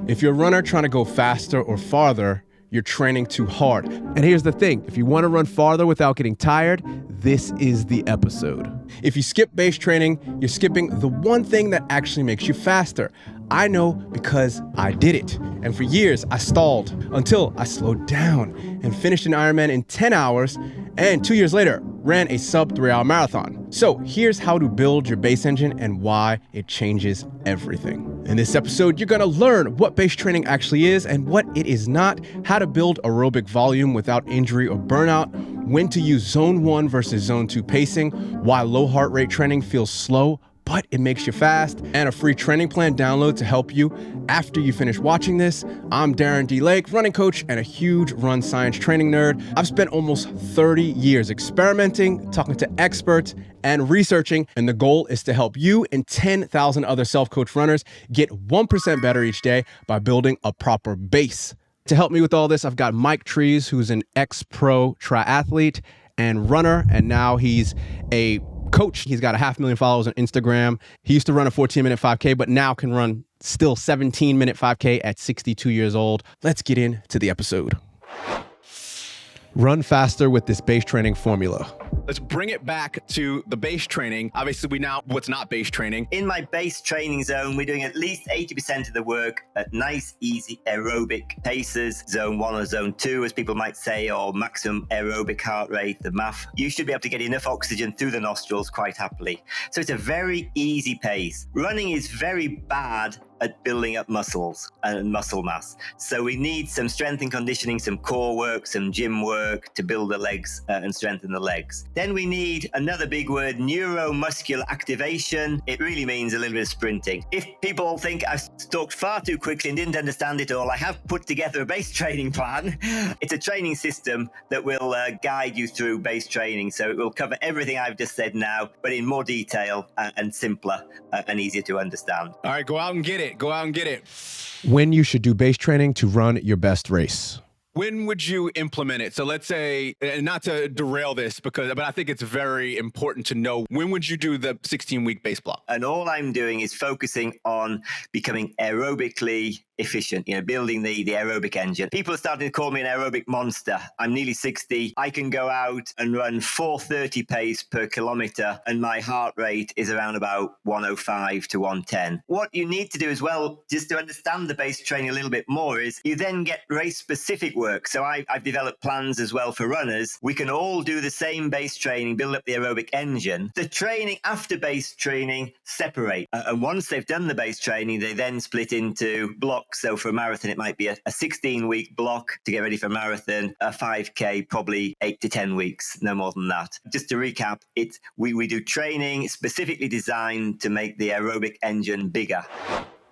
If you're a runner trying to go faster or farther, you're training too hard. And here's the thing, if you want to run farther without getting tired, this is the episode. If you skip base training, you're skipping the one thing that actually makes you faster. I know because I did it. And for years, I stalled until I slowed down and finished an Ironman in 10 hours, and 2 years later, ran a sub 3-hour marathon. So here's how to build your base engine and why it changes everything. In this episode, you're gonna learn what base training actually is and what it is not, how to build aerobic volume without injury or burnout, when to use zone 1 versus zone 2 pacing, why low heart rate training feels slow, but it makes you fast, and a free training plan download to help you after you finish watching this. I'm Darren D. Lake, running coach and a huge run science training nerd. I've spent almost 30 years experimenting, talking to experts, and researching, and the goal is to help you and 10,000 other self-coach runners get 1% better each day by building a proper base. To help me with all this, I've got Mike Trees, who's an ex-pro triathlete and runner, and now he's a coach. He's got 500,000 followers on Instagram. He used to run a 14-minute 5K, but now can run still 17-minute 5K at 62 years old. Let's get into the episode. Run faster with this base training formula. Let's bring it back to the base training. Obviously, we know what's not base training. In my base training zone, we're doing at least 80% of the work at nice, easy aerobic paces, zone 1 or zone 2, as people might say, or maximum aerobic heart rate, the MAF. You should be able to get enough oxygen through the nostrils quite happily. So it's a very easy pace. Running is very bad at building up muscles and muscle mass. So we need some strength and conditioning, some core work, some gym work to build the legs and strengthen the legs. Then we need another big word, neuromuscular activation. It really means a little bit of sprinting. If people think I've talked far too quickly and didn't understand it all, I have put together a base training plan. It's a training system that will guide you through base training. So it will cover everything I've just said now, but in more detail and simpler and easier to understand. All right, go out and get it. Go out and get it. When you should do base training to run your best race. When would you implement it? So let's say, and not to derail this, but I think it's very important to know, when would you do the 16-week base block? And all I'm doing is focusing on becoming aerobically efficient, building the aerobic engine. People are starting to call me an aerobic monster. I'm nearly 60. I can go out and run 430 pace per kilometer, and my heart rate is around about 105 to 110. What you need to do as well, just to understand the base training a little bit more, is you then get race-specific work. So I've developed plans as well for runners. We can all do the same base training, build up the aerobic engine. The training after base training separate. And once they've done the base training, they then split into blocks. So for a marathon, it might be a 16-week block to get ready for a marathon, a 5K, probably 8 to 10 weeks, no more than that. Just to recap, we do training specifically designed to make the aerobic engine bigger.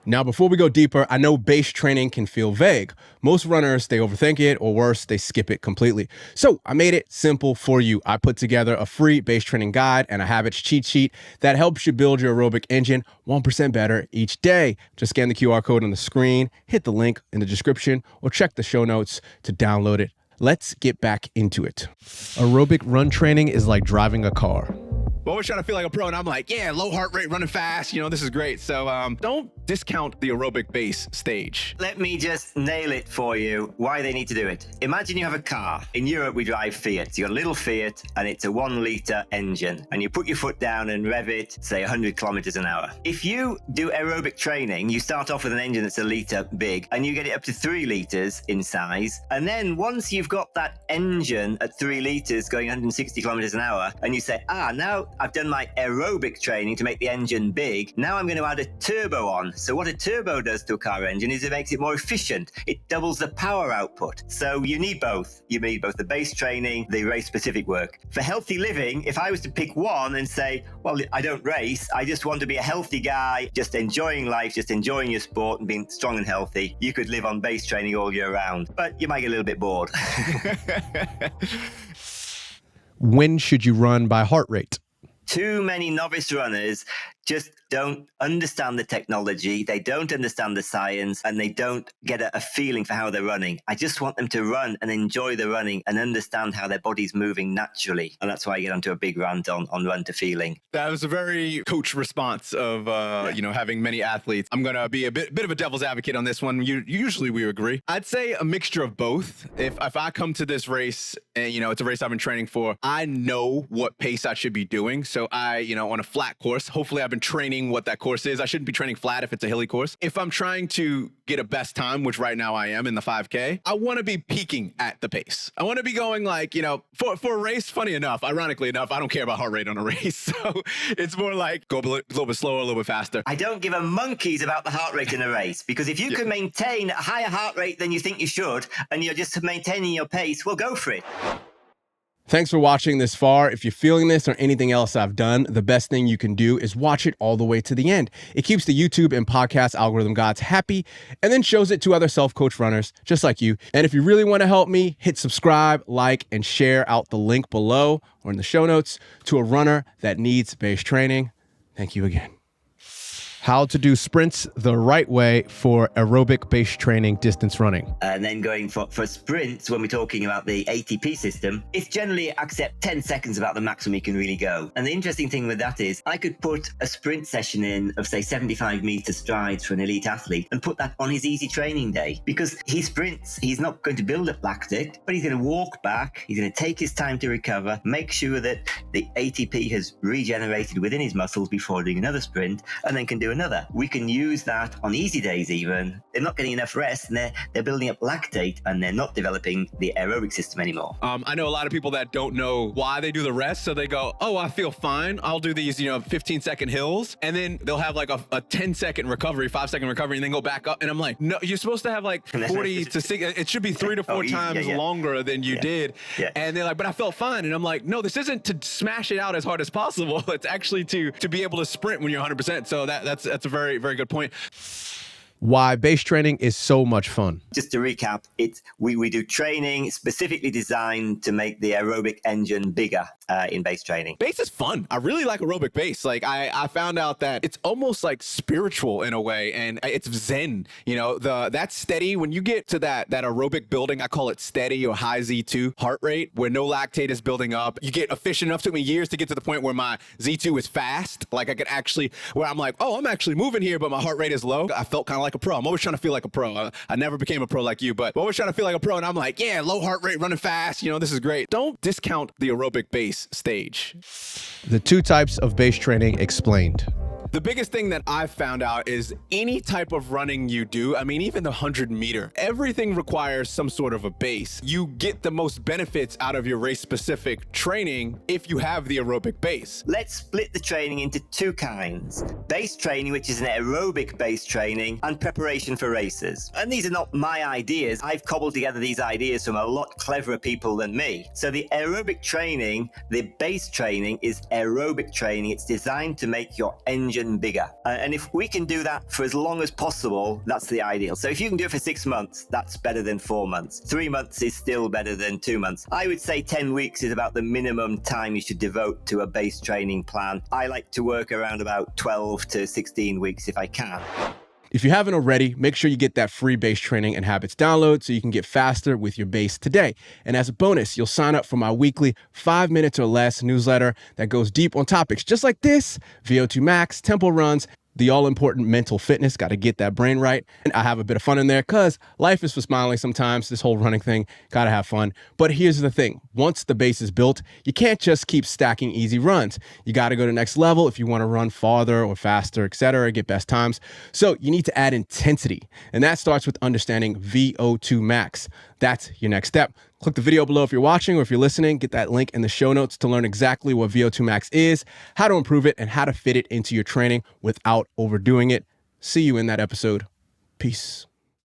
Now, before we go deeper, I know base training can feel vague. Most runners, they overthink it, or worse, they skip it completely. So I made it simple for you. I put together a free base training guide and a habits cheat sheet that helps you build your aerobic engine 1% better each day. Just scan the QR code on the screen, hit the link in the description, or check the show notes to download it. Let's get back into it. Aerobic run training is like driving a car. I'm always trying to feel like a pro, and I'm like, yeah, low heart rate, running fast, this is great. So don't discount the aerobic base stage. Let me just nail it for you, why they need to do it. Imagine you have a car. In Europe, we drive Fiat. You got a little Fiat, and it's a 1-litre engine, and you put your foot down and rev it, say 100 kilometers an hour. If you do aerobic training, you start off with an engine that's a litre big, and you get it up to 3 litres in size. And then once you've got that engine at 3 litres going 160 kilometers an hour, and you say, now I've done my aerobic training to make the engine big. Now I'm going to add a turbo on. So what a turbo does to a car engine is it makes it more efficient. It doubles the power output. So you need both. You need both the base training, the race-specific work. For healthy living, if I was to pick one and say, well, I don't race, I just want to be a healthy guy, just enjoying life, just enjoying your sport and being strong and healthy, you could live on base training all year round. But you might get a little bit bored. When should you run by heart rate? Too many novice runners just don't understand the technology, they don't understand the science, and they don't get a feeling for how they're running. I just want them to run and enjoy the running and understand how their body's moving naturally. And that's why I get onto a big rant on run to feeling. That was a very coach response of, having many athletes. I'm going to be a bit of a devil's advocate on this one. Usually we agree. I'd say a mixture of both. If I come to this race and, it's a race I've been training for, I know what pace I should be doing. So on a flat course, hopefully I've been training what that course is. I shouldn't be training flat if it's a hilly course. If I'm trying to get a best time, which right now I am in the 5K, I want to be peaking at the pace. I want to be going for a race, ironically enough, I don't care about heart rate on a race. So it's more like go a little bit slower, a little bit faster. I don't give a monkey's about the heart rate in a race, because if you can maintain a higher heart rate than you think you should, and you're just maintaining your pace, well, go for it. Thanks for watching this far. If you're feeling this or anything else I've done, the best thing you can do is watch it all the way to the end. It keeps the YouTube and podcast algorithm gods happy and then shows it to other self-coach runners just like you. And if you really want to help me, hit subscribe, like, and share out the link below or in the show notes to a runner that needs base training. Thank you again. How to do sprints the right way for aerobic base training distance running. And then going for sprints, when we're talking about the ATP system, it's generally accept 10 seconds about the maximum you can really go. And the interesting thing with that is I could put a sprint session in of, say, 75 meter strides for an elite athlete and put that on his easy training day, because he sprints, he's not going to build up lactate, but he's going to walk back, he's going to take his time to recover, make sure that the ATP has regenerated within his muscles before doing another sprint, and then can do another. We can use that on easy days even. They're not getting enough rest and they're building up lactate and they're not developing the aerobic system anymore. I know a lot of people that don't know why they do the rest. So they go, oh, I feel fine. I'll do these, 15-second hills. And then they'll have like a 10-second recovery, 5-second recovery, and then go back up. And I'm like, no, you're supposed to have like 40 to 60. It should be 3 to 4 times longer than you did. Yeah. And they're like, but I felt fine. And I'm like, no, this isn't to smash it out as hard as possible. It's actually to be able to sprint when you're 100%. So that's a very, very good point. Why base training is so much fun. Just to recap, we do training specifically designed to make the aerobic engine bigger in base training. Base is fun. I really like aerobic base. Like I found out that it's almost like spiritual in a way, and it's zen. That's steady. When you get to that aerobic building, I call it steady or high Z2 heart rate, where no lactate is building up. You get efficient enough. Took me years to get to the point where my Z2 is fast. Like I could actually, where I'm like, oh, I'm actually moving here, but my heart rate is low. I felt kind of like a pro. I'm always trying to feel like a pro. I never became a pro like you, but always trying to feel like a pro. And I'm like, yeah, low heart rate, running fast. This is great. Don't discount the aerobic base stage. The 2 types of base training explained. The biggest thing that I've found out is any type of running you do, even the 100 meter, everything requires some sort of a base. You get the most benefits out of your race specific training if you have the aerobic base. Let's split the training into 2 kinds. Base training, which is an aerobic base training, and preparation for races. And these are not my ideas. I've cobbled together these ideas from a lot cleverer people than me. So the aerobic training, the base training, is aerobic training. It's designed to make your engine bigger. And if we can do that for as long as possible, that's the ideal. So if you can do it for 6 months, that's better than 4 months. 3 months is still better than 2 months. I would say 10 weeks is about the minimum time you should devote to a base training plan. I like to work around about 12 to 16 weeks if I can. If you haven't already, make sure you get that free base training and habits download so you can get faster with your base today. And as a bonus, you'll sign up for my weekly 5 minutes or less newsletter that goes deep on topics just like this: VO2 max, tempo runs, the all-important mental fitness, got to get that brain right. And I have a bit of fun in there because life is for smiling sometimes. This whole running thing, got to have fun. But here's the thing. Once the base is built, you can't just keep stacking easy runs. You got to go to the next level if you want to run farther or faster, etc., get best times. So you need to add intensity. And that starts with understanding VO2 max. That's your next step. Click the video below if you're watching, or if you're listening, get that link in the show notes to learn exactly what VO2 max is, how to improve it, and how to fit it into your training without overdoing it. See you in that episode. Peace.